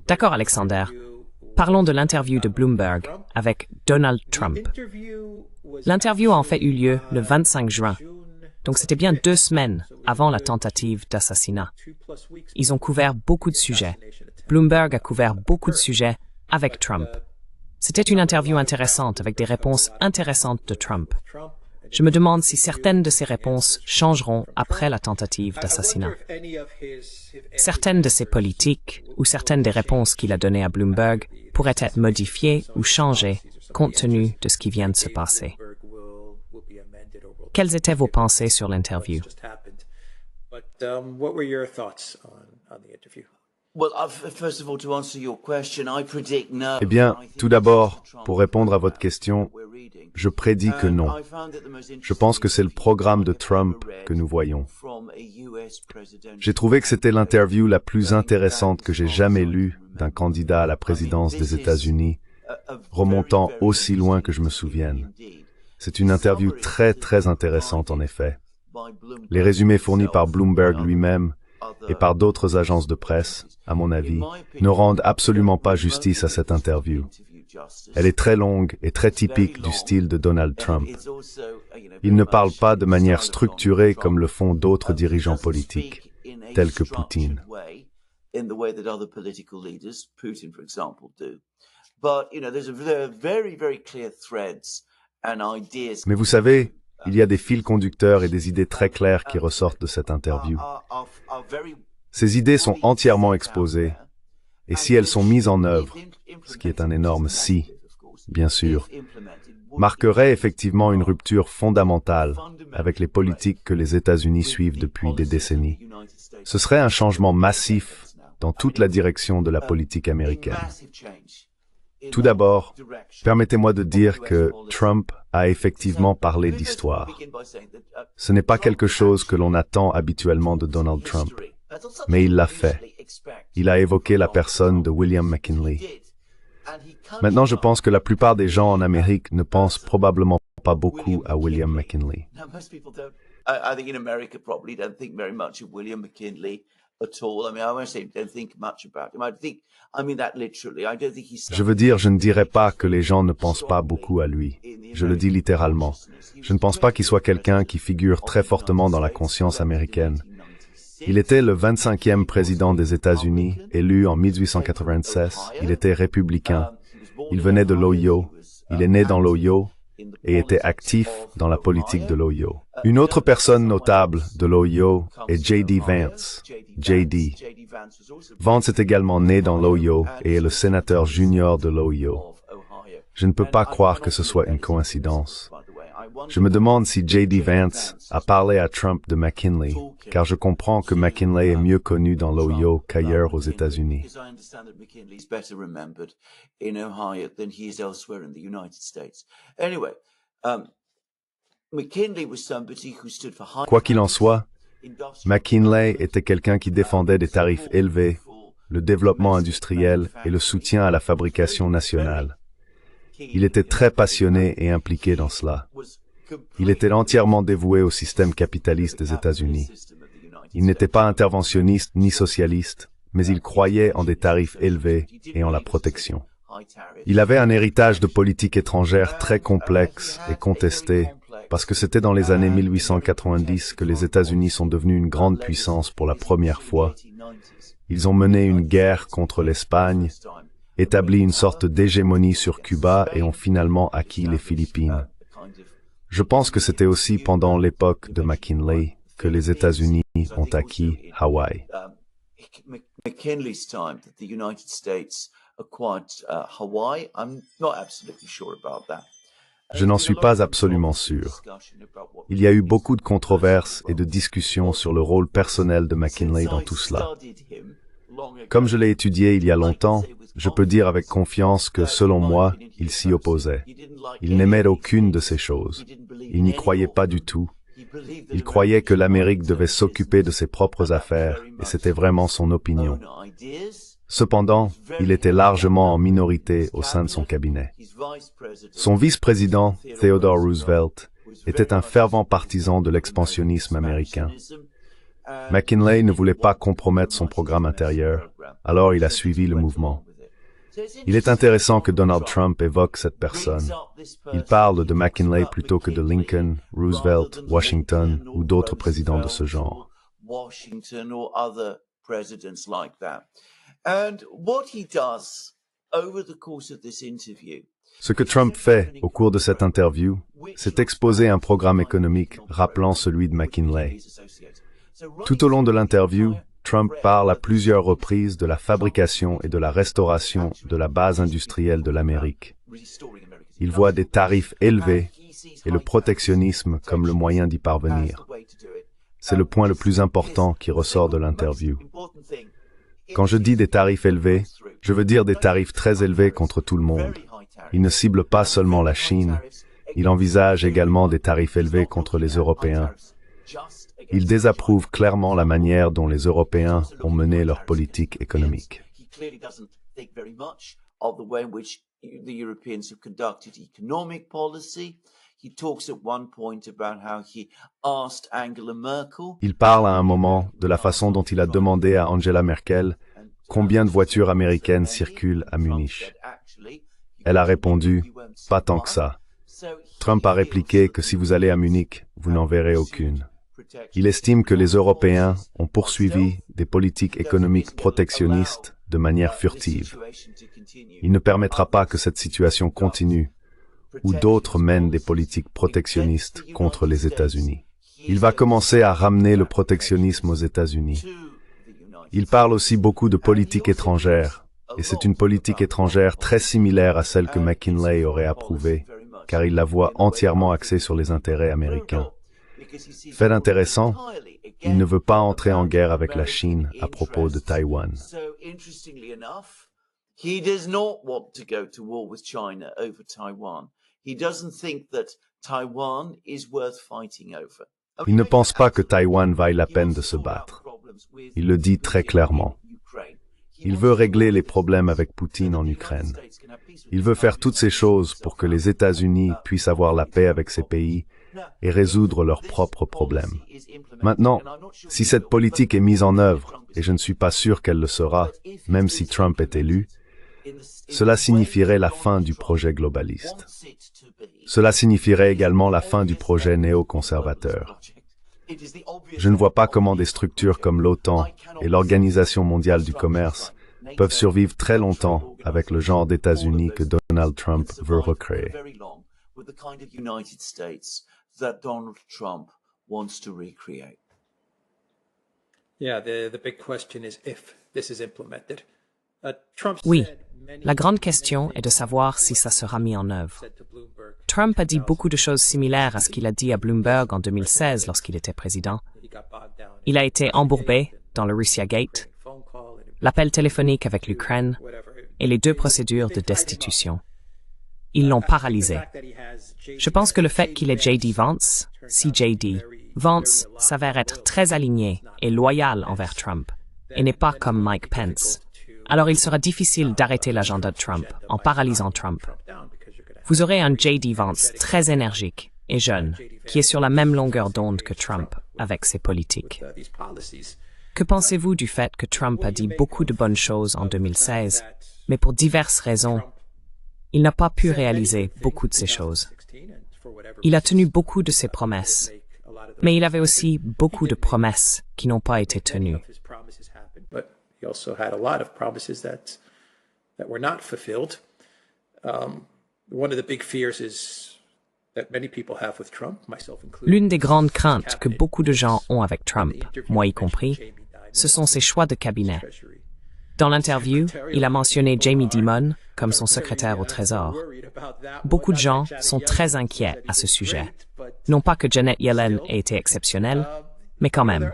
D'accord, Alexander. Parlons de l'interview de Bloomberg avec Donald Trump. L'interview a en fait eu lieu le 25 juin, donc c'était bien 2 semaines avant la tentative d'assassinat. Ils ont couvert beaucoup de sujets. Bloomberg a couvert beaucoup de sujets avec Trump. C'était une interview intéressante avec des réponses intéressantes de Trump. Je me demande si certaines de ces réponses changeront après la tentative d'assassinat. Certaines de ses politiques ou certaines des réponses qu'il a données à Bloomberg pourraient être modifiées ou changées compte tenu de ce qui vient de se passer. Quelles étaient vos pensées sur l'interview? Eh bien, tout d'abord, pour répondre à votre question, je prédis que non. Je pense que c'est le programme de Trump que nous voyons. J'ai trouvé que c'était l'interview la plus intéressante que j'ai jamais lue d'un candidat à la présidence des États-Unis, remontant aussi loin que je me souvienne. C'est une interview très, très intéressante en effet. Les résumés fournis par Bloomberg lui-même et par d'autres agences de presse, à mon avis, ne rendent absolument pas justice à cette interview. Elle est très longue et très typique du style de Donald Trump. Il ne parle pas de manière structurée comme le font d'autres dirigeants politiques, tels que Poutine. Mais vous savez, il y a des fils conducteurs et des idées très claires qui ressortent de cette interview. Ces idées sont entièrement exposées, et si elles sont mises en œuvre, ce qui est un énorme si, bien sûr, marquerait effectivement une rupture fondamentale avec les politiques que les États-Unis suivent depuis des décennies. Ce serait un changement massif dans toute la direction de la politique américaine. Tout d'abord, permettez-moi de dire que Trump a effectivement parlé d'histoire. Ce n'est pas quelque chose que l'on attend habituellement de Donald Trump, mais il l'a fait. Il a évoqué la personne de William McKinley. Maintenant, je pense que la plupart des gens en Amérique ne pensent probablement pas beaucoup à William McKinley. Je veux dire, je ne dirais pas que les gens ne pensent pas beaucoup à lui. Je le dis littéralement. Je ne pense pas qu'il soit quelqu'un qui figure très fortement dans la conscience américaine. Il était le 25e président des États-Unis, élu en 1896. Il était républicain. Il venait de l'Ohio. Il est né dans l'Ohio et était actif dans la politique de l'Ohio. Une autre personne notable de l'Ohio est J.D. Vance. J.D. Vance est également né dans l'Ohio et est le sénateur junior de l'Ohio. Je ne peux pas croire que ce soit une coïncidence. Je me demande si J.D. Vance a parlé à Trump de McKinley, car je comprends que McKinley est mieux connu dans l'Ohio qu'ailleurs aux États-Unis. Quoi qu'il en soit, McKinley était quelqu'un qui défendait des tarifs élevés, le développement industriel et le soutien à la fabrication nationale. Il était très passionné et impliqué dans cela. Il était entièrement dévoué au système capitaliste des États-Unis. Il n'était pas interventionniste ni socialiste, mais il croyait en des tarifs élevés et en la protection. Il avait un héritage de politique étrangère très complexe et contesté, parce que c'était dans les années 1890 que les États-Unis sont devenus une grande puissance pour la première fois. Ils ont mené une guerre contre l'Espagne, établi une sorte d'hégémonie sur Cuba et ont finalement acquis les Philippines. Je pense que c'était aussi pendant l'époque de McKinley que les États-Unis ont acquis Hawaï. Je n'en suis pas absolument sûr. Il y a eu beaucoup de controverses et de discussions sur le rôle personnel de McKinley dans tout cela. Comme je l'ai étudié il y a longtemps, je peux dire avec confiance que, selon moi, il s'y opposait. Il n'aimait aucune de ces choses. Il n'y croyait pas du tout. Il croyait que l'Amérique devait s'occuper de ses propres affaires, et c'était vraiment son opinion. Cependant, il était largement en minorité au sein de son cabinet. Son vice-président, Theodore Roosevelt, était un fervent partisan de l'expansionnisme américain. McKinley ne voulait pas compromettre son programme intérieur, alors il a suivi le mouvement. Il est intéressant que Donald Trump évoque cette personne. Il parle de McKinley plutôt que de Lincoln, Roosevelt, Washington ou d'autres présidents de ce genre. Ce que Trump fait au cours de cette interview, c'est exposer un programme économique rappelant celui de McKinley. Tout au long de l'interview, Trump parle à plusieurs reprises de la fabrication et de la restauration de la base industrielle de l'Amérique. Il voit des tarifs élevés et le protectionnisme comme le moyen d'y parvenir. C'est le point le plus important qui ressort de l'interview. Quand je dis des tarifs élevés, je veux dire des tarifs très élevés contre tout le monde. Il ne cible pas seulement la Chine, il envisage également des tarifs élevés contre les Européens. Il désapprouve clairement la manière dont les Européens ont mené leur politique économique. Il parle à un moment de la façon dont il a demandé à Angela Merkel combien de voitures américaines circulent à Munich. Elle a répondu « pas tant que ça ». Trump a répliqué que si vous allez à Munich, vous n'en verrez aucune. Il estime que les Européens ont poursuivi des politiques économiques protectionnistes de manière furtive. Il ne permettra pas que cette situation continue, où d'autres mènent des politiques protectionnistes contre les États-Unis. Il va commencer à ramener le protectionnisme aux États-Unis. Il parle aussi beaucoup de politique étrangère, et c'est une politique étrangère très similaire à celle que McKinley aurait approuvée, car il la voit entièrement axée sur les intérêts américains. Fait intéressant, il ne veut pas entrer en guerre avec la Chine à propos de Taïwan. Il ne pense pas que Taïwan vaille la peine de se battre. Il le dit très clairement. Il veut régler les problèmes avec Poutine en Ukraine. Il veut faire toutes ces choses pour que les États-Unis puissent avoir la paix avec ces pays et résoudre leurs propres problèmes. Maintenant, si cette politique est mise en œuvre, et je ne suis pas sûr qu'elle le sera, même si Trump est élu, cela signifierait la fin du projet globaliste. Cela signifierait également la fin du projet néoconservateur. Je ne vois pas comment des structures comme l'OTAN et l'Organisation mondiale du commerce peuvent survivre très longtemps avec le genre d'États-Unis que Donald Trump veut recréer. Oui, la grande question est de savoir si ça sera mis en œuvre. Trump a dit beaucoup de choses similaires à ce qu'il a dit à Bloomberg en 2016 lorsqu'il était président. Il a été embourbé dans le Russia Gate, l'appel téléphonique avec l'Ukraine et les 2 procédures de destitution. Ils l'ont paralysé. Je pense que le fait qu'il ait J.D. Vance, Vance s'avère être très aligné et loyal envers Trump, et n'est pas comme Mike Pence. Alors il sera difficile d'arrêter l'agenda de Trump en paralysant Trump. Vous aurez un J.D. Vance très énergique et jeune, qui est sur la même longueur d'onde que Trump avec ses politiques. Que pensez-vous du fait que Trump a dit beaucoup de bonnes choses en 2016, mais pour diverses raisons, il n'a pas pu réaliser beaucoup de ces choses. Il a tenu beaucoup de ses promesses, mais il avait aussi beaucoup de promesses qui n'ont pas été tenues. L'une des grandes craintes que beaucoup de gens ont avec Trump, moi y compris, ce sont ses choix de cabinet. Dans l'interview, il a mentionné Jamie Dimon comme son secrétaire au Trésor. Beaucoup de gens sont très inquiets à ce sujet. Non pas que Janet Yellen ait été exceptionnelle, mais quand même.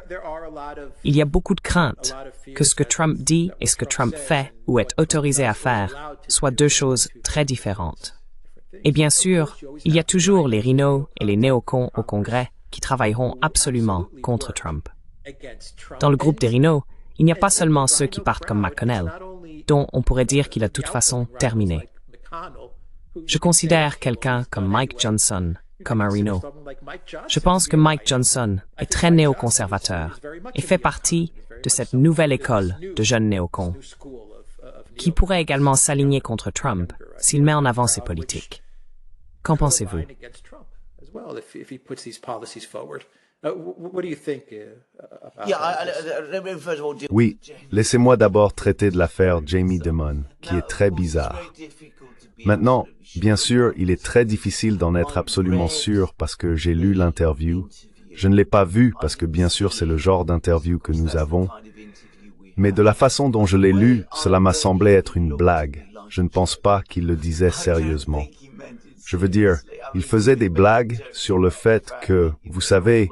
Il y a beaucoup de craintes que ce que Trump dit et ce que Trump fait ou est autorisé à faire soient 2 choses très différentes. Et bien sûr, il y a toujours les rhinos et les néocons au Congrès qui travailleront absolument contre Trump. Dans le groupe des rhinos, il n'y a pas seulement ceux qui partent comme McConnell, dont on pourrait dire qu'il a de toute façon terminé. Je considère quelqu'un comme Mike Johnson comme à Reno. Je pense que Mike Johnson est très néoconservateur et fait partie de cette nouvelle école de jeunes néocons, qui pourrait également s'aligner contre Trump s'il met en avant ses politiques. Qu'en pensez-vous? Oui, laissez-moi d'abord traiter de l'affaire Jamie Dimon, qui est très bizarre. Maintenant, bien sûr, il est très difficile d'en être absolument sûr parce que j'ai lu l'interview. Je ne l'ai pas vu parce que bien sûr c'est le genre d'interview que nous avons. Mais de la façon dont je l'ai lu, cela m'a semblé être une blague. Je ne pense pas qu'il le disait sérieusement. Je veux dire, il faisait des blagues sur le fait que, vous savez,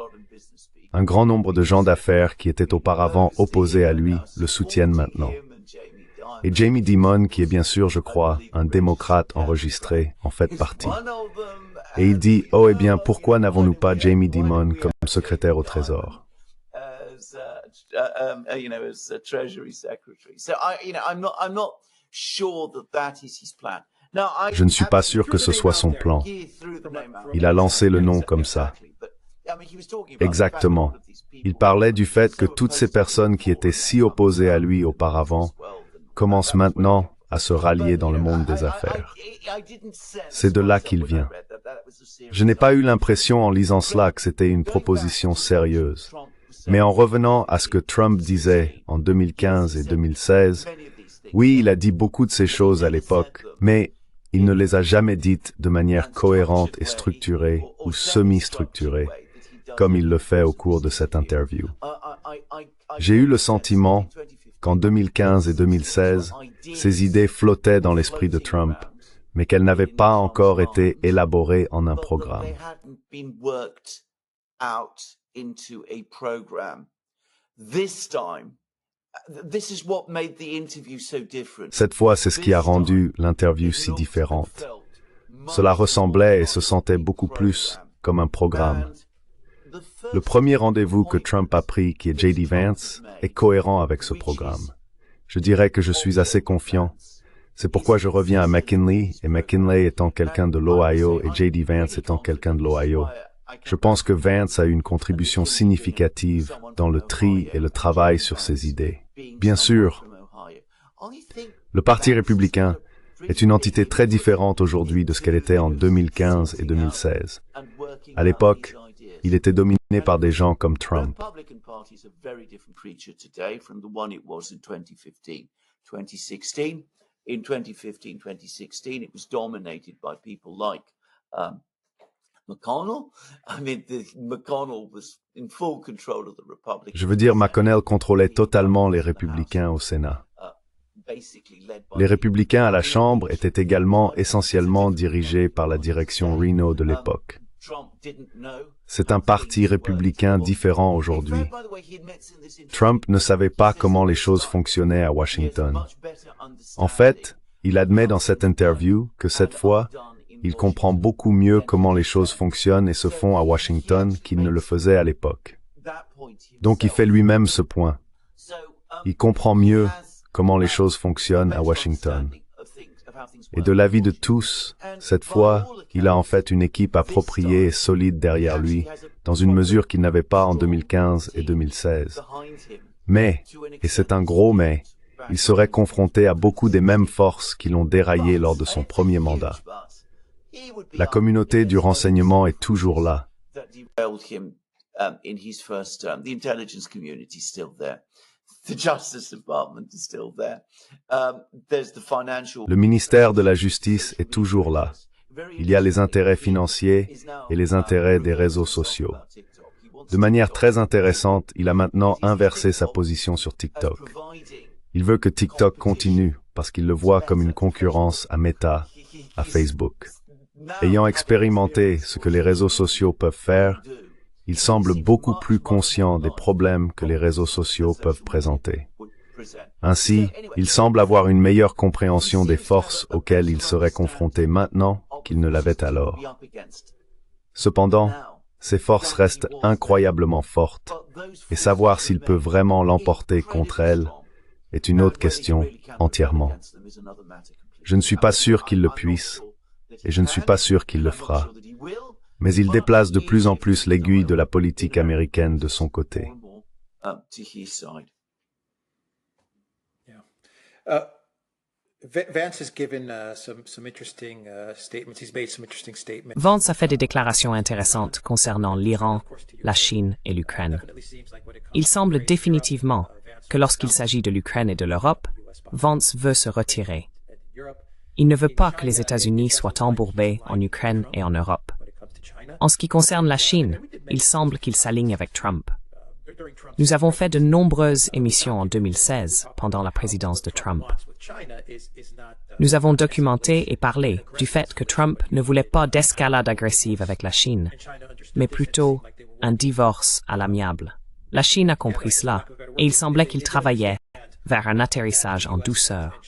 un grand nombre de gens d'affaires qui étaient auparavant opposés à lui le soutiennent maintenant. Et Jamie Dimon, qui est bien sûr, je crois, un démocrate enregistré, en fait partie. Et il dit, oh eh bien, pourquoi n'avons-nous pas Jamie Dimon comme secrétaire au Trésor? Je ne suis pas sûr que ce soit son plan. Il a lancé le nom comme ça. Exactement. Il parlait du fait que toutes ces personnes qui étaient si opposées à lui auparavant commencent maintenant à se rallier dans le monde des affaires. C'est de là qu'il vient. Je n'ai pas eu l'impression en lisant cela que c'était une proposition sérieuse. Mais en revenant à ce que Trump disait en 2015 et 2016, oui, il a dit beaucoup de ces choses à l'époque, mais il ne les a jamais dites de manière cohérente et structurée ou semi-structurée, comme il le fait au cours de cette interview. J'ai eu le sentiment qu'en 2015 et 2016, ces idées flottaient dans l'esprit de Trump, mais qu'elles n'avaient pas encore été élaborées en un programme. Cette fois, c'est ce qui a rendu l'interview si différente. Cela ressemblait et se sentait beaucoup plus comme un programme. Le premier rendez-vous que Trump a pris, qui est J.D. Vance, est cohérent avec ce programme. Je dirais que je suis assez confiant. C'est pourquoi je reviens à McKinley, et McKinley étant quelqu'un de l'Ohio et J.D. Vance étant quelqu'un de l'Ohio. Je pense que Vance a eu une contribution significative dans le tri et le travail sur ses idées. Bien sûr, le Parti républicain est une entité très différente aujourd'hui de ce qu'elle était en 2015 et 2016. À l'époque, il était dominé par des gens comme Trump. Je veux dire, McConnell contrôlait totalement les républicains au Sénat. Les républicains à la Chambre étaient également essentiellement dirigés par la direction Reno de l'époque. C'est un parti républicain différent aujourd'hui. Trump ne savait pas comment les choses fonctionnaient à Washington. En fait, il admet dans cette interview que cette fois, il comprend beaucoup mieux comment les choses fonctionnent et se font à Washington qu'il ne le faisait à l'époque. Donc il fait lui-même ce point. Il comprend mieux comment les choses fonctionnent à Washington. Et de l'avis de tous, cette fois, il a en fait une équipe appropriée et solide derrière lui, dans une mesure qu'il n'avait pas en 2015 et 2016. Mais, et c'est un gros mais, il serait confronté à beaucoup des mêmes forces qui l'ont déraillé lors de son premier mandat. La communauté du renseignement est toujours là. Le ministère de la Justice est toujours là. Il y a les intérêts financiers et les intérêts des réseaux sociaux. De manière très intéressante, il a maintenant inversé sa position sur TikTok. Il veut que TikTok continue parce qu'il le voit comme une concurrence à Meta, à Facebook. Ayant expérimenté ce que les réseaux sociaux peuvent faire, il semble beaucoup plus conscient des problèmes que les réseaux sociaux peuvent présenter. Ainsi, il semble avoir une meilleure compréhension des forces auxquelles il serait confronté maintenant qu'il ne l'avait alors. Cependant, ces forces restent incroyablement fortes, et savoir s'il peut vraiment l'emporter contre elles est une autre question entièrement. Je ne suis pas sûr qu'il le puisse, et je ne suis pas sûr qu'il le fera. mais il déplace de plus en plus l'aiguille de la politique américaine de son côté. Vance a fait des déclarations intéressantes concernant l'Iran, la Chine et l'Ukraine. Il semble définitivement que lorsqu'il s'agit de l'Ukraine et de l'Europe, Vance veut se retirer. Il ne veut pas que les États-Unis soient embourbés en Ukraine et en Europe. En ce qui concerne la Chine, il semble qu'il s'aligne avec Trump. Nous avons fait de nombreuses émissions en 2016, pendant la présidence de Trump. Nous avons documenté et parlé du fait que Trump ne voulait pas d'escalade agressive avec la Chine, mais plutôt un divorce à l'amiable. La Chine a compris cela, et il semblait qu'il travaillait vers un atterrissage en douceur.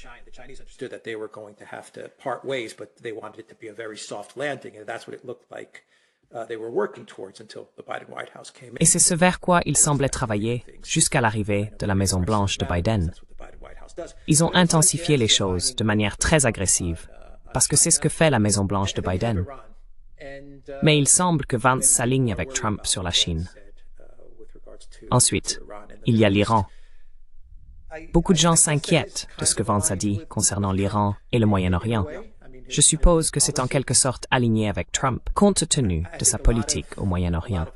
Et c'est ce vers quoi ils semblaient travailler jusqu'à l'arrivée de la Maison-Blanche de Biden. Ils ont intensifié les choses de manière très agressive, parce que c'est ce que fait la Maison-Blanche de Biden. Mais il semble que Vance s'aligne avec Trump sur la Chine. Ensuite, il y a l'Iran. Beaucoup de gens s'inquiètent de ce que Vance a dit concernant l'Iran et le Moyen-Orient. Je suppose que c'est en quelque sorte aligné avec Trump, compte tenu de sa politique au Moyen-Orient.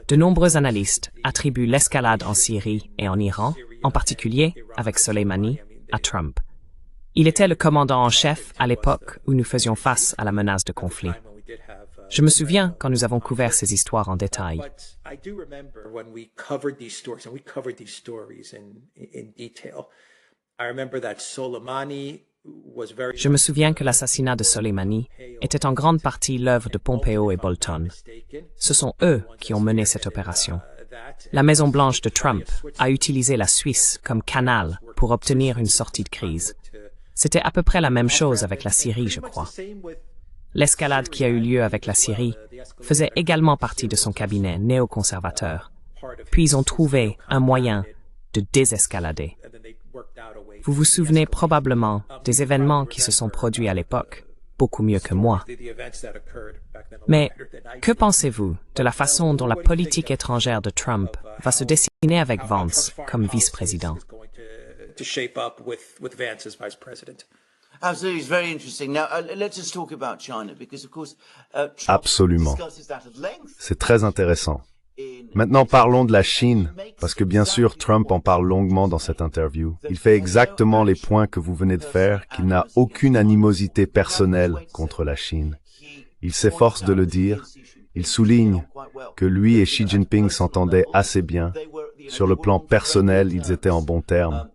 De nombreux analystes attribuent l'escalade en Syrie et en Iran, en particulier avec Soleimani, à Trump. Il était le commandant en chef à l'époque où nous faisions face à la menace de conflit. Je me souviens quand nous avons couvert ces histoires en détail. Je me souviens que l'assassinat de Soleimani était en grande partie l'œuvre de Pompeo et Bolton. Ce sont eux qui ont mené cette opération. La Maison-Blanche de Trump a utilisé la Suisse comme canal pour obtenir une sortie de crise. C'était à peu près la même chose avec la Syrie, je crois. L'escalade qui a eu lieu avec la Syrie faisait également partie de son cabinet néoconservateur. Puis ils ont trouvé un moyen de désescalader. Vous vous souvenez probablement des événements qui se sont produits à l'époque, beaucoup mieux que moi. Mais que pensez-vous de la façon dont la politique étrangère de Trump va se dessiner avec Vance comme vice-président? Absolument. C'est très intéressant. Maintenant, parlons de la Chine, parce que bien sûr, Trump en parle longuement dans cette interview. Il fait exactement les points que vous venez de faire, qu'il n'a aucune animosité personnelle contre la Chine. Il s'efforce de le dire. Il souligne que lui et Xi Jinping s'entendaient assez bien. Sur le plan personnel, ils étaient en bons termes.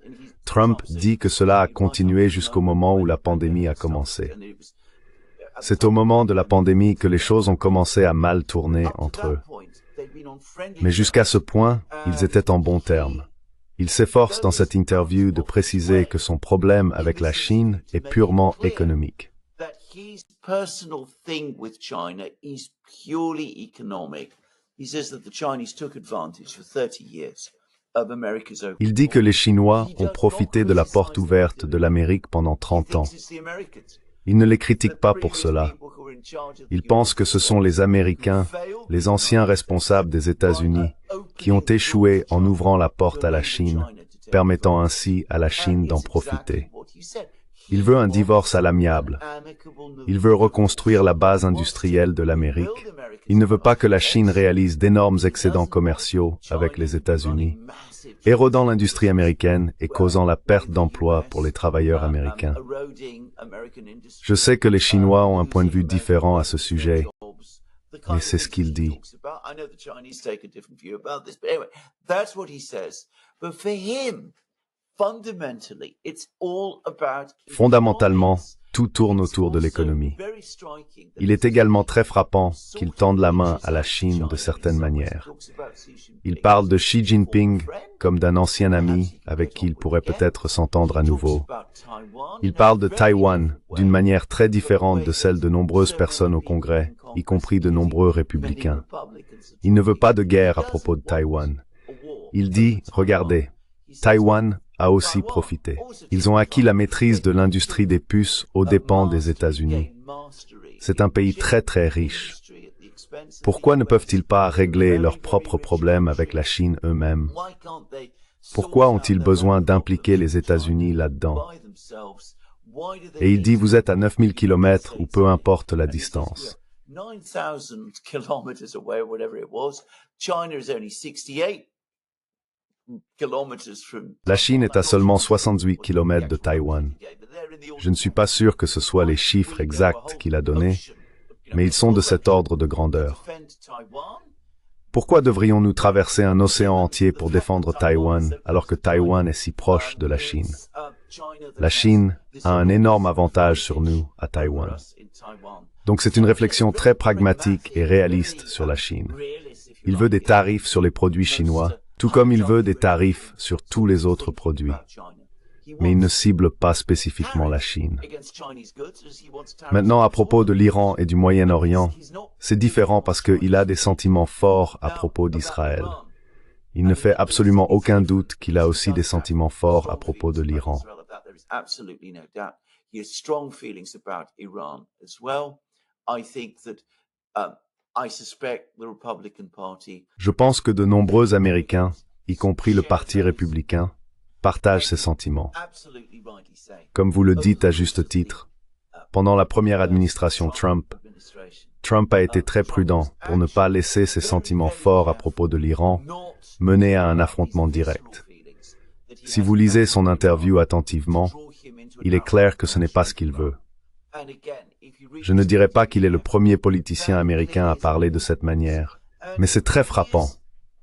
Trump dit que cela a continué jusqu'au moment où la pandémie a commencé. C'est au moment de la pandémie que les choses ont commencé à mal tourner entre eux. Mais jusqu'à ce point, ils étaient en bons termes. Il s'efforce dans cette interview de préciser que son problème avec la Chine est purement économique. Il dit que les Chinois ont profité de la porte ouverte de l'Amérique pendant 30 ans. Il ne les critique pas pour cela. Il pense que ce sont les Américains, les anciens responsables des États-Unis, qui ont échoué en ouvrant la porte à la Chine, permettant ainsi à la Chine d'en profiter. Il veut un divorce à l'amiable. Il veut reconstruire la base industrielle de l'Amérique. Il ne veut pas que la Chine réalise d'énormes excédents commerciaux avec les États-Unis, érodant l'industrie américaine et causant la perte d'emplois pour les travailleurs américains. Je sais que les Chinois ont un point de vue différent à ce sujet, mais c'est ce qu'il dit. Fondamentalement, tout tourne autour de l'économie. Il est également très frappant qu'il tende la main à la Chine de certaines manières. Il parle de Xi Jinping comme d'un ancien ami avec qui il pourrait peut-être s'entendre à nouveau. Il parle de Taïwan d'une manière très différente de celle de nombreuses personnes au Congrès, y compris de nombreux républicains. Il ne veut pas de guerre à propos de Taïwan. Il dit, regardez, Taïwan a aussi profité. Ils ont acquis la maîtrise de l'industrie des puces aux dépens des États-Unis. C'est un pays très très riche. Pourquoi ne peuvent-ils pas régler leurs propres problèmes avec la Chine eux-mêmes? Pourquoi ont-ils besoin d'impliquer les États-Unis là-dedans? Et il dit, vous êtes à 9000 kilomètres ou peu importe la distance. La Chine est à seulement 68 kilomètres de Taïwan. Je ne suis pas sûr que ce soient les chiffres exacts qu'il a donnés, mais ils sont de cet ordre de grandeur. Pourquoi devrions-nous traverser un océan entier pour défendre Taïwan alors que Taïwan est si proche de la Chine? La Chine a un énorme avantage sur nous à Taïwan. Donc c'est une réflexion très pragmatique et réaliste sur la Chine. Il veut des tarifs sur les produits chinois, tout comme il veut des tarifs sur tous les autres produits. Mais il ne cible pas spécifiquement la Chine. Maintenant, à propos de l'Iran et du Moyen-Orient, c'est différent parce qu'il a des sentiments forts à propos d'Israël. Il ne fait absolument aucun doute qu'il a aussi des sentiments forts à propos de l'Iran. Je pense que de nombreux Américains, y compris le Parti républicain, partagent ces sentiments. Comme vous le dites à juste titre, pendant la première administration Trump a été très prudent pour ne pas laisser ses sentiments forts à propos de l'Iran mener à un affrontement direct. Si vous lisez son interview attentivement, il est clair que ce n'est pas ce qu'il veut. Je ne dirais pas qu'il est le premier politicien américain à parler de cette manière, mais c'est très frappant.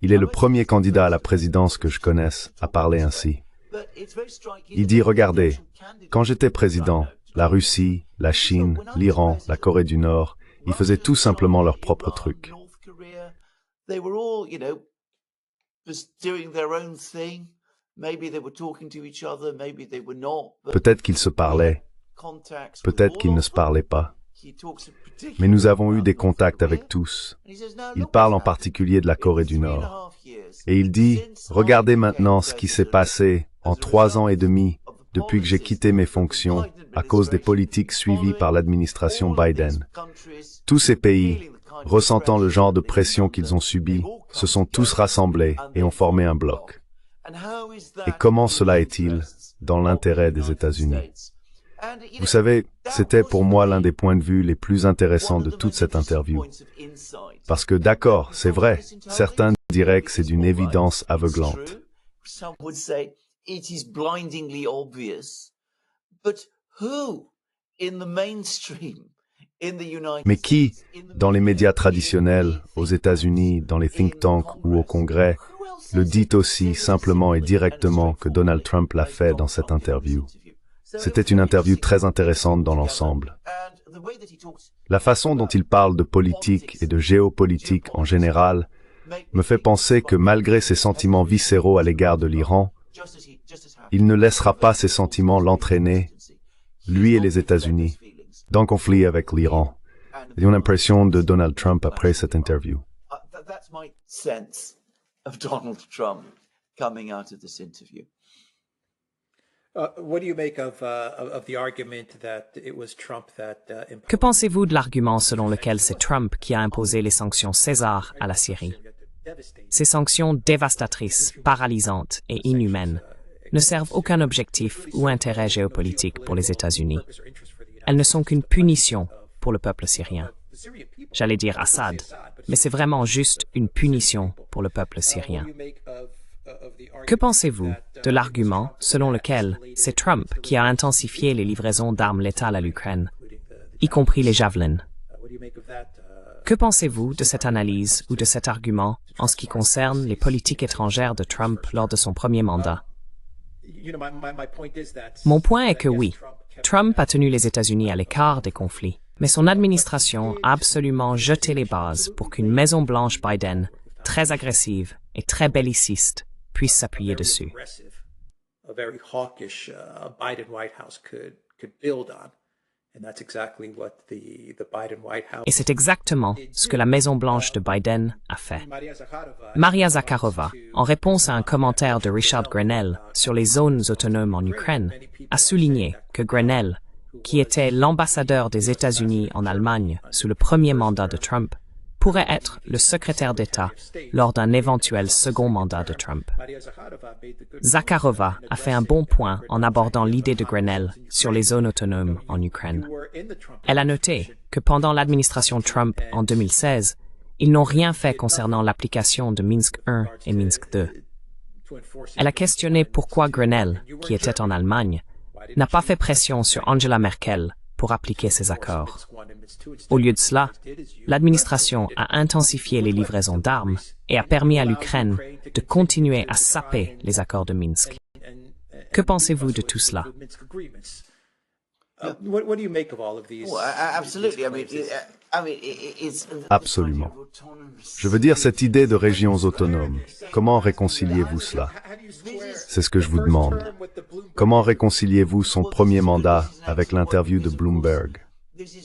Il est le premier candidat à la présidence que je connaisse à parler ainsi. Il dit, regardez, quand j'étais président, la Russie, la Chine, l'Iran, la Corée du Nord, ils faisaient tout simplement leur propre truc. Peut-être qu'ils se parlaient, peut-être qu'ils ne se parlaient pas. Mais nous avons eu des contacts avec tous. Il parle en particulier de la Corée du Nord. Et il dit, regardez maintenant ce qui s'est passé en 3 ans et demi depuis que j'ai quitté mes fonctions à cause des politiques suivies par l'administration Biden. Tous ces pays, ressentant le genre de pression qu'ils ont subi, se sont tous rassemblés et ont formé un bloc. Et comment cela est-il dans l'intérêt des États-Unis? Vous savez, c'était pour moi l'un des points de vue les plus intéressants de toute cette interview. Parce que d'accord, c'est vrai, certains diraient que c'est d'une évidence aveuglante. Mais qui, dans les médias traditionnels, aux États-Unis, dans les think tanks ou au Congrès, le dit aussi simplement et directement que Donald Trump l'a fait dans cette interview? C'était une interview très intéressante dans l'ensemble. La façon dont il parle de politique et de géopolitique en général me fait penser que malgré ses sentiments viscéraux à l'égard de l'Iran, il ne laissera pas ses sentiments l'entraîner, lui et les États-Unis, dans le conflit avec l'Iran. J'ai une impression de Donald Trump après cette interview. Que pensez-vous de l'argument selon lequel c'est Trump qui a imposé les sanctions César à la Syrie? Ces sanctions dévastatrices, paralysantes et inhumaines ne servent aucun objectif ou intérêt géopolitique pour les États-Unis. Elles ne sont qu'une punition pour le peuple syrien. J'allais dire Assad, mais c'est vraiment juste une punition pour le peuple syrien. Que pensez-vous de l'argument selon lequel c'est Trump qui a intensifié les livraisons d'armes létales à l'Ukraine, y compris les Javelin? Que pensez-vous de cette analyse ou de cet argument en ce qui concerne les politiques étrangères de Trump lors de son premier mandat? Mon point est que oui, Trump a tenu les États-Unis à l'écart des conflits, mais son administration a absolument jeté les bases pour qu'une Maison-Blanche Biden, très agressive et très belliciste, puisse s'appuyer dessus. Et c'est exactement ce que la Maison-Blanche de Biden a fait. Maria Zakharova, en réponse à un commentaire de Richard Grenell sur les zones autonomes en Ukraine, a souligné que Grenell, qui était l'ambassadeur des États-Unis en Allemagne sous le premier mandat de Trump, pourrait être le secrétaire d'État lors d'un éventuel second mandat de Trump. Zakharova a fait un bon point en abordant l'idée de Grenelle sur les zones autonomes en Ukraine. Elle a noté que pendant l'administration Trump en 2016, ils n'ont rien fait concernant l'application de Minsk I et Minsk II. Elle a questionné pourquoi Grenelle, qui était en Allemagne, n'a pas fait pression sur Angela Merkel pour appliquer ces accords. Au lieu de cela, l'administration a intensifié les livraisons d'armes et a permis à l'Ukraine de continuer à saper les accords de Minsk. Que pensez-vous de tout cela? Absolument. Je veux dire, cette idée de régions autonomes, comment réconciliez-vous cela? C'est ce que je vous demande. Comment réconciliez-vous son premier mandat avec l'interview de Bloomberg?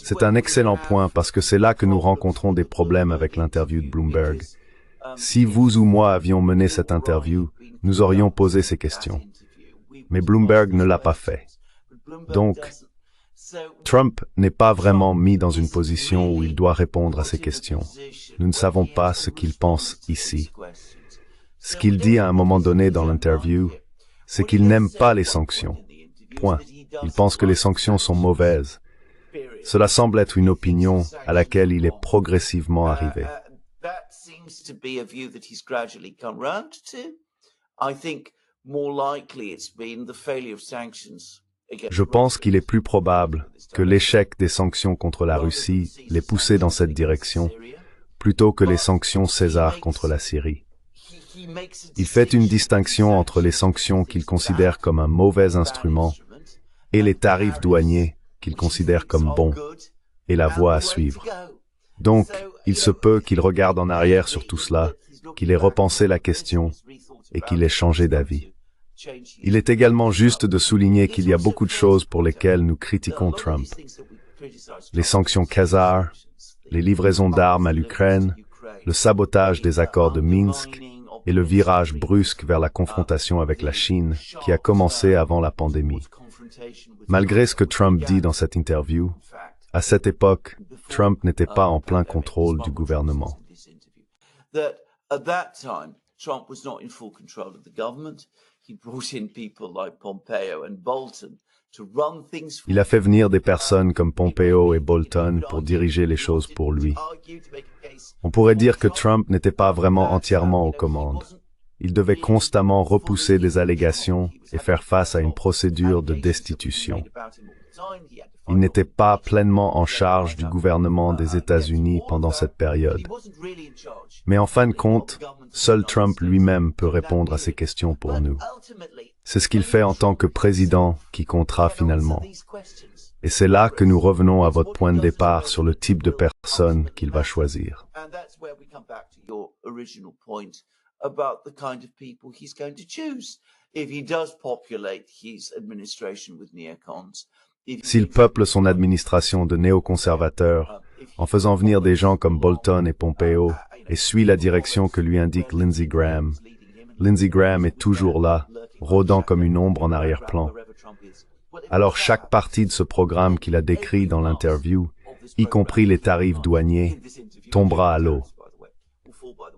C'est un excellent point parce que c'est là que nous rencontrons des problèmes avec l'interview de Bloomberg. Si vous ou moi avions mené cette interview, nous aurions posé ces questions. Mais Bloomberg ne l'a pas fait. Donc, Trump n'est pas vraiment mis dans une position où il doit répondre à ces questions. Nous ne savons pas ce qu'il pense ici. Ce qu'il dit à un moment donné dans l'interview, c'est qu'il n'aime pas les sanctions. Point. Il pense que les sanctions sont mauvaises. Cela semble être une opinion à laquelle il est progressivement arrivé. Je pense qu'il est plus probable que l'échec des sanctions contre la Russie l'ait poussé dans cette direction, plutôt que les sanctions César contre la Syrie. Il fait une distinction entre les sanctions qu'il considère comme un mauvais instrument et les tarifs douaniers qu'il considère comme bons, et la voie à suivre. Donc, il se peut qu'il regarde en arrière sur tout cela, qu'il ait repensé la question et qu'il ait changé d'avis. Il est également juste de souligner qu'il y a beaucoup de choses pour lesquelles nous critiquons Trump. Les sanctions Khazars, les livraisons d'armes à l'Ukraine, le sabotage des accords de Minsk et le virage brusque vers la confrontation avec la Chine qui a commencé avant la pandémie. Malgré ce que Trump dit dans cette interview, à cette époque, Trump n'était pas en plein contrôle du gouvernement. Il a fait venir des personnes comme Pompeo et Bolton pour diriger les choses pour lui. On pourrait dire que Trump n'était pas vraiment entièrement aux commandes. Il devait constamment repousser des allégations et faire face à une procédure de destitution. Il n'était pas pleinement en charge du gouvernement des États-Unis pendant cette période. Mais en fin de compte, seul Trump lui-même peut répondre à ces questions pour nous. C'est ce qu'il fait en tant que président qui comptera finalement. Et c'est là que nous revenons à votre point de départ sur le type de personne qu'il va choisir. S'il peuple son administration de néoconservateurs, en faisant venir des gens comme Bolton et Pompeo, et suit la direction que lui indique Lindsey Graham. Lindsey Graham est toujours là, rôdant comme une ombre en arrière-plan. Alors chaque partie de ce programme qu'il a décrit dans l'interview, y compris les tarifs douaniers, tombera à l'eau.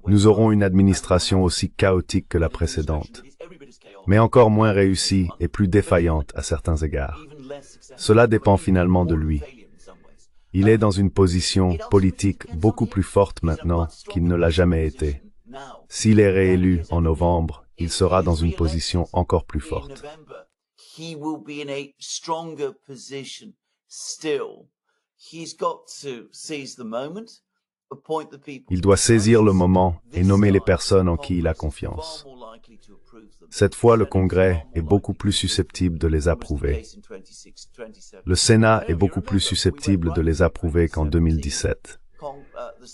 Nous aurons une administration aussi chaotique que la précédente, mais encore moins réussie et plus défaillante à certains égards. Cela dépend finalement de lui. Il est dans une position politique beaucoup plus forte maintenant qu'il ne l'a jamais été. S'il est réélu en novembre, il sera dans une position encore plus forte. Il doit saisir le moment et nommer les personnes en qui il a confiance. Cette fois, le Congrès est beaucoup plus susceptible de les approuver. Le Sénat est beaucoup plus susceptible de les approuver qu'en 2017.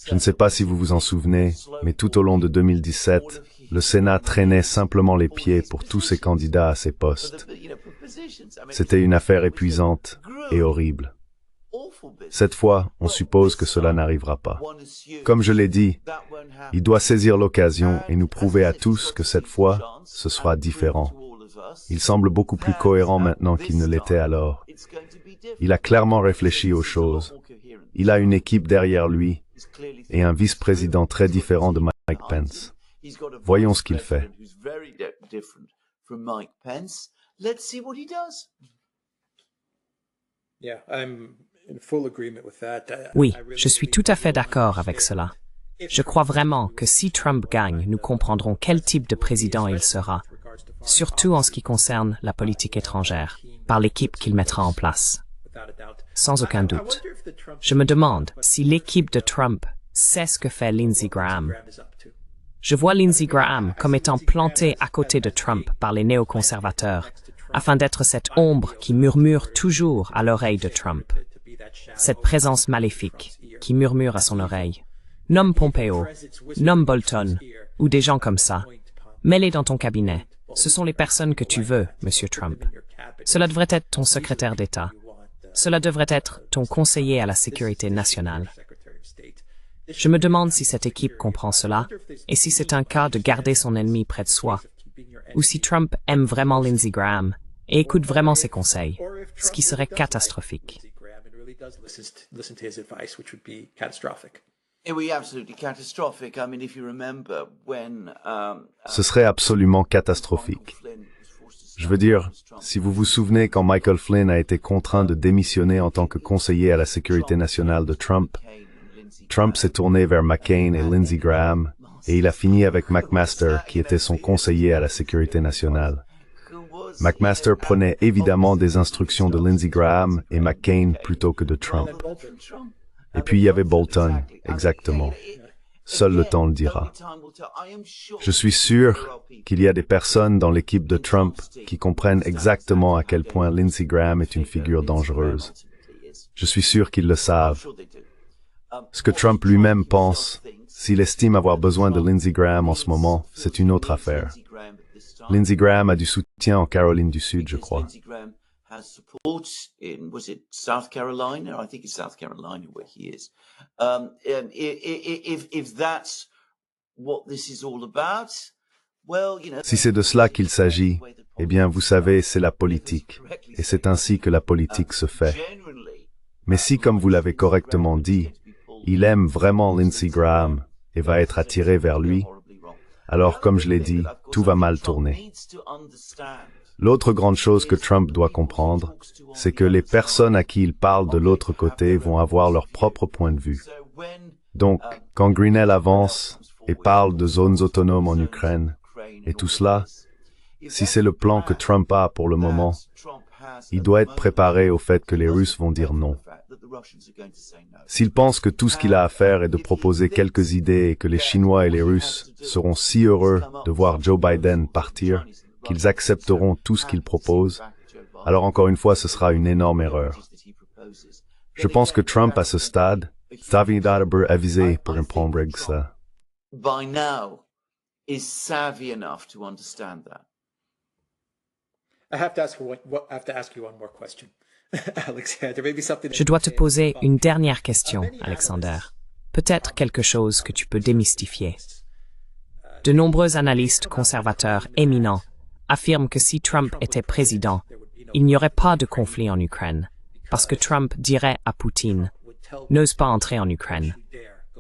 Je ne sais pas si vous vous en souvenez, mais tout au long de 2017, le Sénat traînait simplement les pieds pour tous ses candidats à ces postes. C'était une affaire épuisante et horrible. Cette fois, on suppose que cela n'arrivera pas. Comme je l'ai dit, il doit saisir l'occasion et nous prouver à tous que cette fois, ce sera différent. Il semble beaucoup plus cohérent maintenant qu'il ne l'était alors. Il a clairement réfléchi aux choses. Il a une équipe derrière lui et un vice-président très différent de Mike Pence. Voyons ce qu'il fait. Oui, je suis tout à fait d'accord avec cela. Je crois vraiment que si Trump gagne, nous comprendrons quel type de président il sera, surtout en ce qui concerne la politique étrangère, par l'équipe qu'il mettra en place. Sans aucun doute. Je me demande si l'équipe de Trump sait ce que fait Lindsey Graham. Je vois Lindsey Graham comme étant planté à côté de Trump par les néoconservateurs, afin d'être cette ombre qui murmure toujours à l'oreille de Trump. Cette présence maléfique qui murmure à son oreille. Nomme Pompeo, nomme Bolton, ou des gens comme ça. Mets-les dans ton cabinet. Ce sont les personnes que tu veux, Monsieur Trump. Cela devrait être ton secrétaire d'État. Cela devrait être ton conseiller à la sécurité nationale. Je me demande si cette équipe comprend cela, et si c'est un cas de garder son ennemi près de soi, ou si Trump aime vraiment Lindsey Graham et écoute vraiment ses conseils, ce qui serait catastrophique. Ce serait absolument catastrophique. Je veux dire, si vous vous souvenez quand Michael Flynn a été contraint de démissionner en tant que conseiller à la sécurité nationale de Trump, Trump s'est tourné vers McCain et Lindsey Graham, et il a fini avec McMaster, qui était son conseiller à la sécurité nationale. McMaster prenait évidemment des instructions de Lindsey Graham et McCain plutôt que de Trump. Et puis il y avait Bolton, exactement. Seul le temps le dira. Je suis sûr qu'il y a des personnes dans l'équipe de Trump qui comprennent exactement à quel point Lindsey Graham est une figure dangereuse. Je suis sûr qu'ils le savent. Ce que Trump lui-même pense, s'il estime avoir besoin de Lindsey Graham en ce moment, c'est une autre affaire. Lindsey Graham a du soutien en Caroline du Sud, je crois. Si c'est de cela qu'il s'agit, eh bien, vous savez, c'est la politique, et c'est ainsi que la politique se fait. Mais si, comme vous l'avez correctement dit, il aime vraiment Lindsey Graham et va être attiré vers lui, alors, comme je l'ai dit, tout va mal tourner. L'autre grande chose que Trump doit comprendre, c'est que les personnes à qui il parle de l'autre côté vont avoir leur propre point de vue. Donc, quand Grenell avance et parle de zones autonomes en Ukraine, et tout cela, si c'est le plan que Trump a pour le moment, il doit être préparé au fait que les Russes vont dire non. S'il pense que tout ce qu'il a à faire est de proposer quelques idées et que les Chinois et les Russes seront si heureux de voir Joe Biden partir, qu'ils accepteront tout ce qu'il propose, alors encore une fois, ce sera une énorme erreur. Je pense que Trump, à ce stade, savvy d'être avisé pour comprendre ça. By now, is savvy enough to understand that. I have to ask you one more question. Je dois te poser une dernière question, Alexander. Peut-être quelque chose que tu peux démystifier. De nombreux analystes conservateurs éminents affirment que si Trump était président, il n'y aurait pas de conflit en Ukraine, parce que Trump dirait à Poutine « N'ose pas entrer en Ukraine.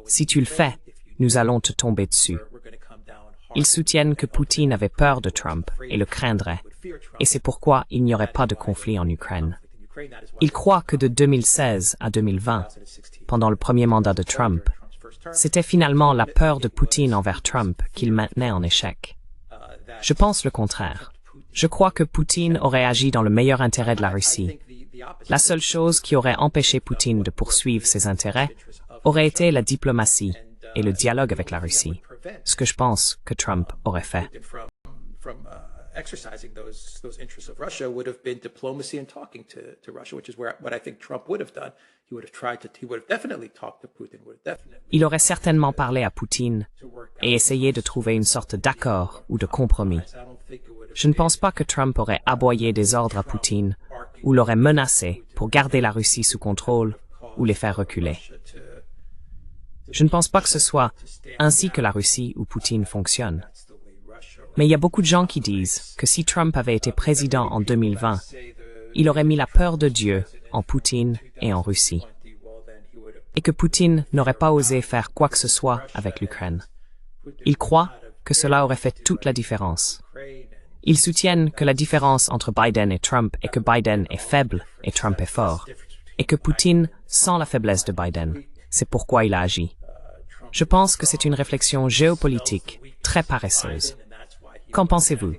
Si tu le fais, nous allons te tomber dessus. » Ils soutiennent que Poutine avait peur de Trump et le craindrait, et c'est pourquoi il n'y aurait pas de conflit en Ukraine. Ils croient que de 2016 à 2020, pendant le premier mandat de Trump, c'était finalement la peur de Poutine envers Trump qu'il maintenait en échec. Je pense le contraire. Je crois que Poutine aurait agi dans le meilleur intérêt de la Russie. La seule chose qui aurait empêché Poutine de poursuivre ses intérêts aurait été la diplomatie et le dialogue avec la Russie, ce que je pense que Trump aurait fait. Exercising those interests of Russia would have been diplomacy and talking to Russia, which is what I think Trump would have done. He would have definitely talked to Putin. Il aurait certainement parlé à Poutine et essayé de trouver une sorte d'accord ou de compromis. Je ne pense pas que Trump aurait aboyé des ordres à Poutine ou l'aurait menacé pour garder la Russie sous contrôle ou les faire reculer. Je ne pense pas que ce soit ainsi que la Russie ou Poutine fonctionne. Mais il y a beaucoup de gens qui disent que si Trump avait été président en 2020, il aurait mis la peur de Dieu en Poutine et en Russie. et que Poutine n'aurait pas osé faire quoi que ce soit avec l'Ukraine. Ils croient que cela aurait fait toute la différence. Ils soutiennent que la différence entre Biden et Trump est que Biden est faible et Trump est fort, et que Poutine sent la faiblesse de Biden. C'est pourquoi il a agi. Je pense que c'est une réflexion géopolitique très paresseuse. Qu'en pensez-vous?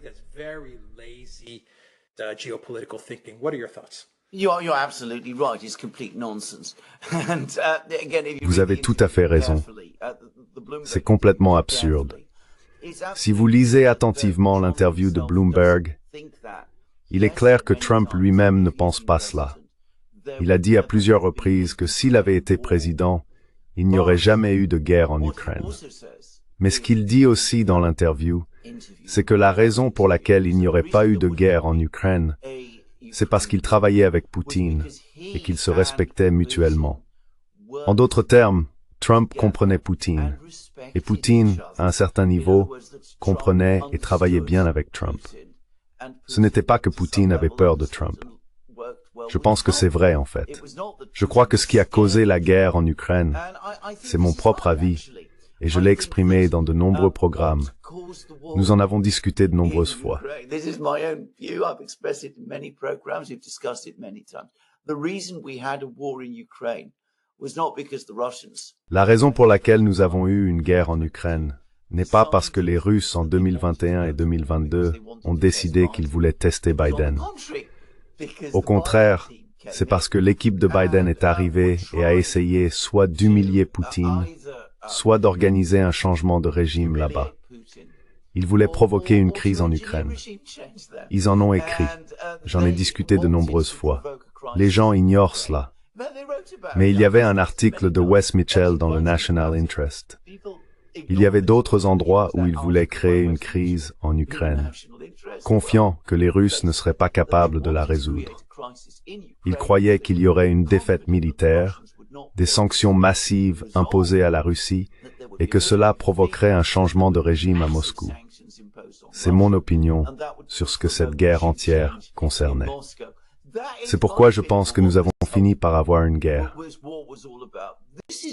You're absolutely right. It's complete nonsense. And again, if you Vous avez tout à fait raison. C'est complètement absurde. Si vous lisez attentivement l'interview de Bloomberg, il est clair que Trump lui-même ne pense pas cela. Il a dit à plusieurs reprises que s'il avait été président, il n'y aurait jamais eu de guerre en Ukraine. Mais ce qu'il dit aussi dans l'interview, c'est que la raison pour laquelle il n'y aurait pas eu de guerre en Ukraine, c'est parce qu'il travaillait avec Poutine et qu'ils se respectaient mutuellement. En d'autres termes, Trump comprenait Poutine, et Poutine, à un certain niveau, comprenait et travaillait bien avec Trump. Ce n'était pas que Poutine avait peur de Trump. Je pense que c'est vrai, en fait. Je crois que ce qui a causé la guerre en Ukraine, c'est mon propre avis, et je l'ai exprimé dans de nombreux programmes. Nous en avons discuté de nombreuses fois. This is my own view. I've expressed it in many programs. We've discussed it many times. The reason we had a war in Ukraine was not because the Russians. La raison pour laquelle nous avons eu une guerre en Ukraine n'est pas parce que les Russes en 2021 et 2022 ont décidé qu'ils voulaient tester Biden. Au contraire, c'est parce que l'équipe de Biden est arrivée et a essayé soit d'humilier Poutine, soit d'organiser un changement de régime là-bas. Ils voulaient provoquer une crise en Ukraine. Ils en ont écrit. J'en ai discuté de nombreuses fois. Les gens ignorent cela. Mais il y avait un article de Wes Mitchell dans le National Interest. Il y avait d'autres endroits où ils voulaient créer une crise en Ukraine, confiants que les Russes ne seraient pas capables de la résoudre. Ils croyaient qu'il y aurait une défaite militaire, des sanctions massives imposées à la Russie, et que cela provoquerait un changement de régime à Moscou. C'est mon opinion sur ce que cette guerre entière concernait. C'est pourquoi je pense que nous avons fini par avoir une guerre. C'est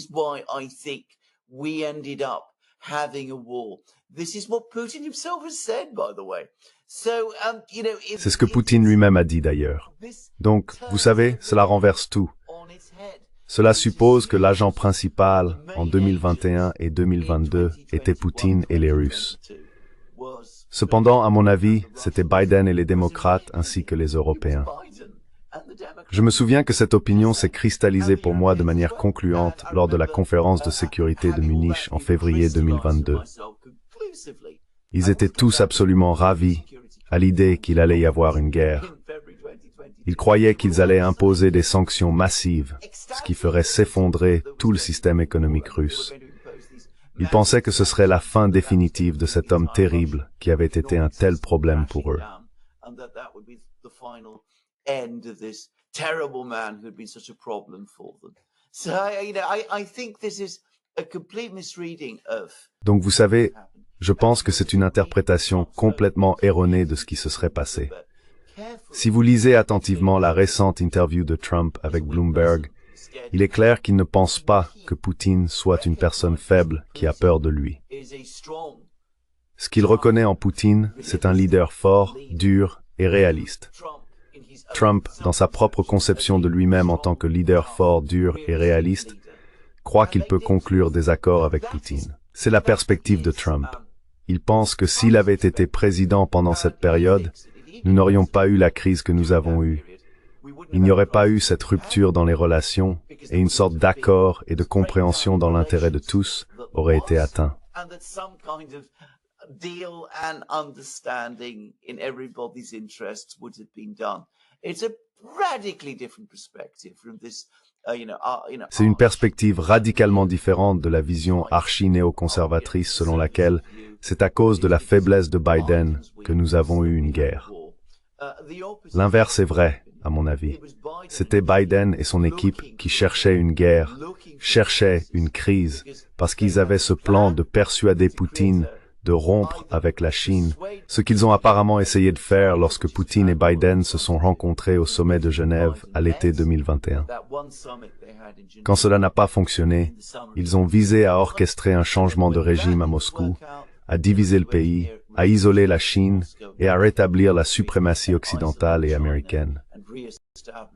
ce que Poutine lui-même a dit d'ailleurs. Donc, vous savez, cela renverse tout. Cela suppose que l'agent principal en 2021 et 2022 était Poutine et les Russes. Cependant, à mon avis, c'était Biden et les démocrates ainsi que les Européens. Je me souviens que cette opinion s'est cristallisée pour moi de manière concluante lors de la conférence de sécurité de Munich en février 2022. Ils étaient tous absolument ravis à l'idée qu'il allait y avoir une guerre. Ils croyaient qu'ils allaient imposer des sanctions massives, ce qui ferait s'effondrer tout le système économique russe. Ils pensaient que ce serait la fin définitive de cet homme terrible qui avait été un tel problème pour eux. Donc vous savez, je pense que c'est une interprétation complètement erronée de ce qui se serait passé. Si vous lisez attentivement la récente interview de Trump avec Bloomberg, il est clair qu'il ne pense pas que Poutine soit une personne faible qui a peur de lui. Ce qu'il reconnaît en Poutine, c'est un leader fort, dur et réaliste. Trump, dans sa propre conception de lui-même en tant que leader fort, dur et réaliste, croit qu'il peut conclure des accords avec Poutine. C'est la perspective de Trump. Il pense que s'il avait été président pendant cette période, nous n'aurions pas eu la crise que nous avons eue. Il n'y aurait pas eu cette rupture dans les relations et une sorte d'accord et de compréhension dans l'intérêt de tous aurait été atteint. C'est une perspective radicalement différente de la vision archi-néoconservatrice selon laquelle c'est à cause de la faiblesse de Biden que nous avons eu une guerre. L'inverse est vrai, à mon avis. C'était Biden et son équipe qui cherchaient une guerre, cherchaient une crise, parce qu'ils avaient ce plan de persuader Poutine de rompre avec la Chine, ce qu'ils ont apparemment essayé de faire lorsque Poutine et Biden se sont rencontrés au sommet de Genève à l'été 2021. Quand cela n'a pas fonctionné, ils ont visé à orchestrer un changement de régime à Moscou, à diviser le pays, à isoler la Chine et à rétablir la suprématie occidentale et américaine.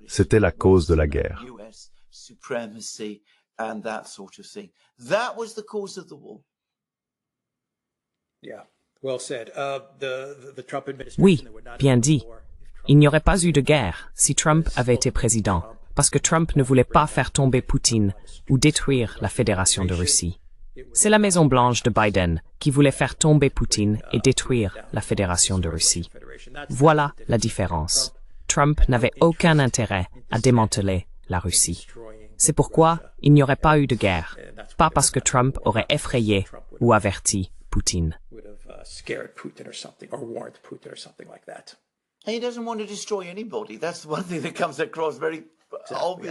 C'était la cause de la guerre. Oui, bien dit. Il n'y aurait pas eu de guerre si Trump avait été président, parce que Trump ne voulait pas faire tomber Poutine ou détruire la Fédération de Russie. C'est la Maison-Blanche de Biden qui voulait faire tomber Poutine et détruire la Fédération de Russie. Voilà la différence. Trump n'avait aucun intérêt à démanteler la Russie. C'est pourquoi il n'y aurait pas eu de guerre, pas parce que Trump aurait effrayé ou averti Poutine.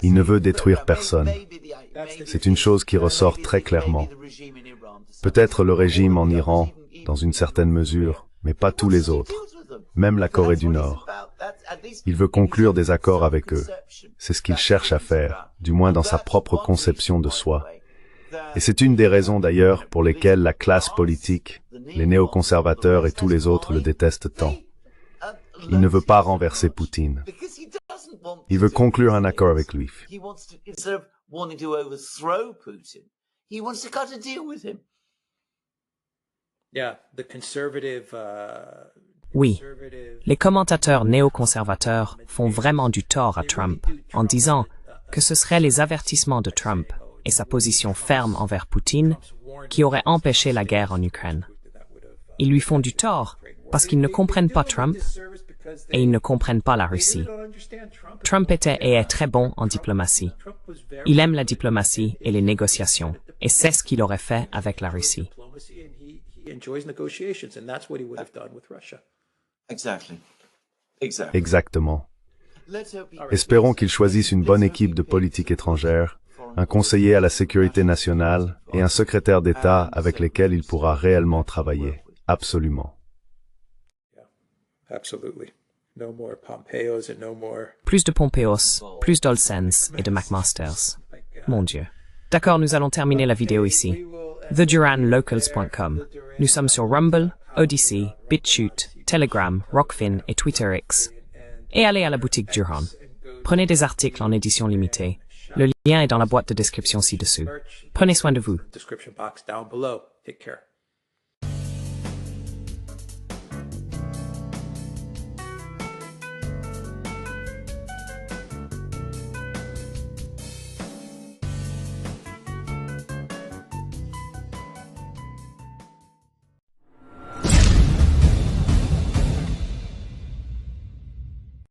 Il ne veut détruire personne. C'est une chose qui ressort très clairement. Peut-être le régime en Iran, dans une certaine mesure, mais pas tous les autres, même la Corée du Nord. Il veut conclure des accords avec eux. C'est ce qu'il cherche à faire, du moins dans sa propre conception de soi. Et c'est une des raisons d'ailleurs pour lesquelles la classe politique, les néoconservateurs et tous les autres le détestent tant. Il ne veut pas renverser Poutine. Il veut conclure un accord avec lui. Oui, les commentateurs néoconservateurs font vraiment du tort à Trump en disant que ce seraient les avertissements de Trump et sa position ferme envers Poutine qui auraient empêché la guerre en Ukraine. Ils lui font du tort parce qu'ils ne comprennent pas Trump et ils ne comprennent pas la Russie. Trump était et est très bon en diplomatie. Il aime la diplomatie et les négociations, et c'est ce qu'il aurait fait avec la Russie. Exactement. Espérons qu'il choisisse une bonne équipe de politique étrangère, un conseiller à la sécurité nationale et un secrétaire d'État avec lesquels il pourra réellement travailler. Absolument. Plus de Pompéos, plus d'Olsens et de McMasters. Mon Dieu. D'accord, nous allons terminer la vidéo ici. TheDuranLocals.com. Nous sommes sur Rumble, Odyssey, BitChute, Telegram, Rockfin et TwitterX. Et allez à la boutique Duran. Prenez des articles en édition limitée. Le lien est dans la boîte de description ci-dessous. Prenez soin de vous.